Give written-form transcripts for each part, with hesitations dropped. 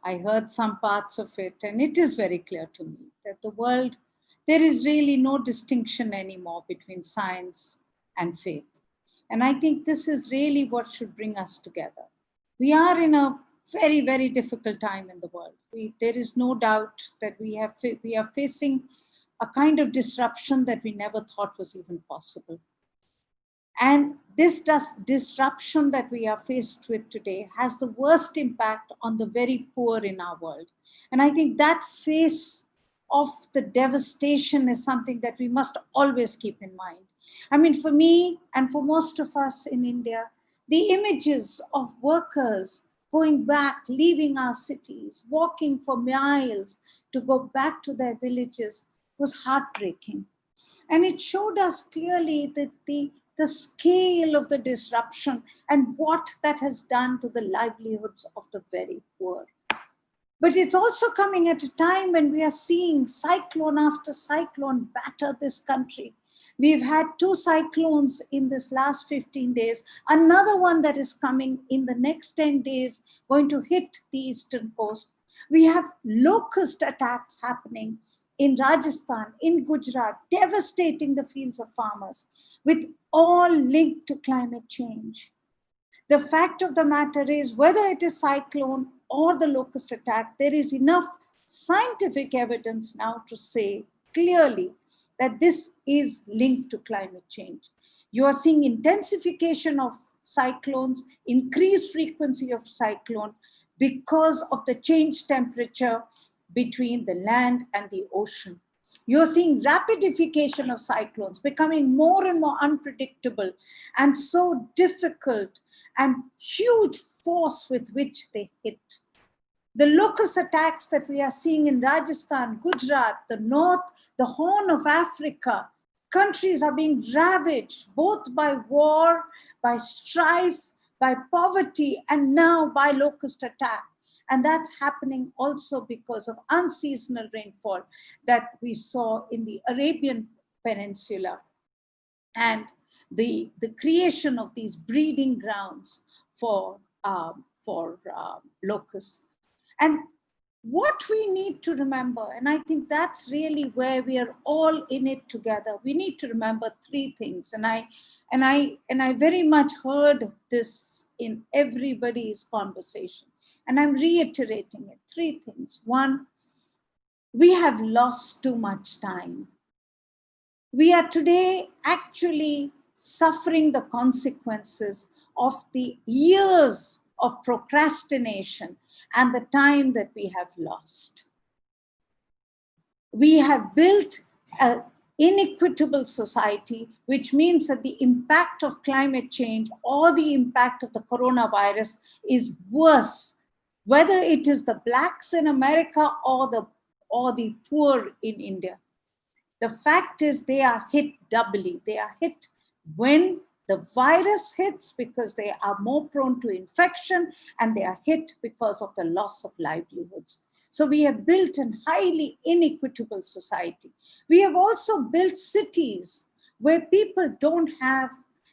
I heard some parts of it, and it is very clear to me that the world, there is really no distinction anymore between science and faith. And I think this is really what should bring us together. We are in a very, very difficult time in the world. There is no doubt that we are facing a kind of disruption that we never thought was even possible. And this disruption that we are faced with today has the worst impact on the very poor in our world. And I think that face of the devastation is something that we must always keep in mind. I mean, for me and for most of us in India, the images of workers going back, leaving our cities, walking for miles to go back to their villages was heartbreaking. And it showed us clearly that the scale of the disruption and what that has done to the livelihoods of the very poor. But it's also coming at a time when we are seeing cyclone after cyclone batter this country. We've had 2 cyclones in this last 15 days, another one that is coming in the next 10 days, going to hit the eastern coast. We have locust attacks happening in Rajasthan, in Gujarat, devastating the fields of farmers, with all linked to climate change. The fact of the matter is, whether it is cyclone or the locust attack, there is enough scientific evidence now to say clearly that this is linked to climate change. You are seeing intensification of cyclones, increased frequency of cyclone because of the changed temperature between the land and the ocean. You're seeing rapidification of cyclones becoming more and more unpredictable and so difficult and huge force with which they hit. The locust attacks that we are seeing in Rajasthan, Gujarat, the north, the Horn of Africa, countries are being ravaged both by war, by strife, by poverty, and now by locust attack. And that's happening also because of unseasonal rainfall that we saw in the Arabian Peninsula and the creation of these breeding grounds for locusts. And what we need to remember, and I think that's really where we are all in it together, we need to remember 3 things. And I very much heard this in everybody's conversation. And I'm reiterating it. 3 things. 1, we have lost too much time. We are today actually suffering the consequences of the years of procrastination and the time that we have lost. We have built an inequitable society, which means that the impact of climate change or the impact of the coronavirus is worse, whether it is the blacks in America or the poor in India. The fact is they are hit doubly. They are hit when the virus hits because they are more prone to infection, and they are hit because of the loss of livelihoods. So we have built a highly inequitable society. We have also built cities where people don't have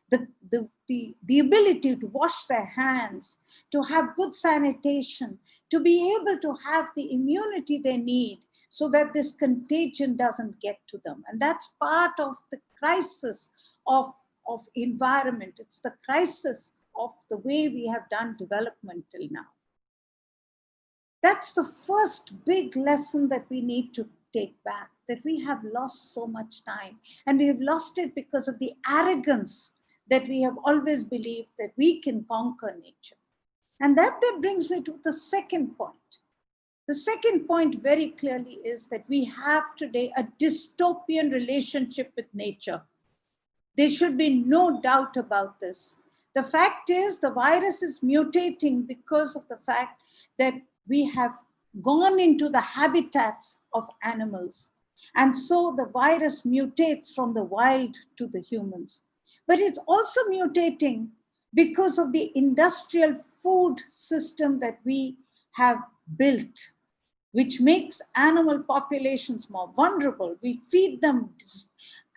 the ability to wash their hands, to have good sanitation, to be able to have the immunity they need so that this contagion doesn't get to them. And that's part of the crisis of environment. It's the crisis of the way we have done development till now. That's the first big lesson that we need to take back, that we have lost so much time. And we have lost it because of the arrogance that we have always believed that we can conquer nature. And that brings me to the second point. The second point very clearly is that we have today a dystopian relationship with nature. There should be no doubt about this. The fact is the virus is mutating because of the fact that we have gone into the habitats of animals. And so the virus mutates from the wild to the humans. But it's also mutating because of the industrial food system that we have built, which makes animal populations more vulnerable. We feed them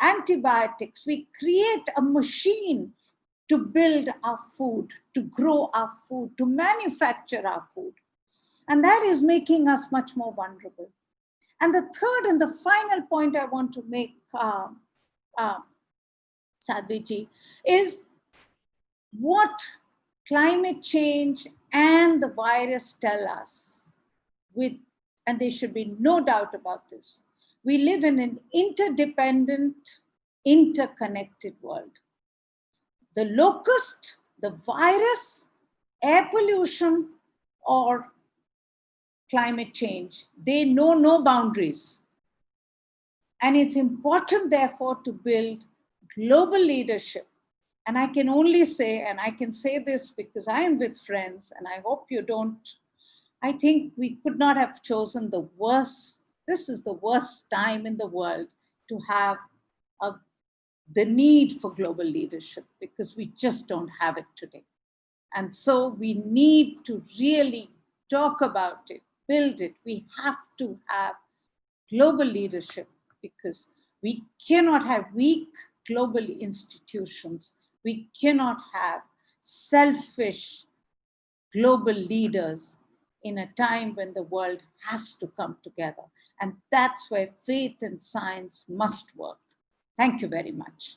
antibiotics. We create a machine to build our food, to grow our food, to manufacture our food. And that is making us much more vulnerable. And the third and the final point I want to make, Sadhviji, is what climate change and the virus tell us, and there should be no doubt about this. We live in an interdependent, interconnected world. The locust, the virus, air pollution, or climate change, they know no boundaries. And it's important, therefore, to build global leadership. And I can only say, and I can say this because I am with friends, and I hope you don't, I think we could not have chosen the worst, this is the worst time in the world to have the need for global leadership, because we just don't have it today. And so we need to really talk about it, build it. We have to have global leadership, because we cannot have weak global institutions. We cannot have selfish global leaders in a time when the world has to come together. And that's where faith and science must work. Thank you very much.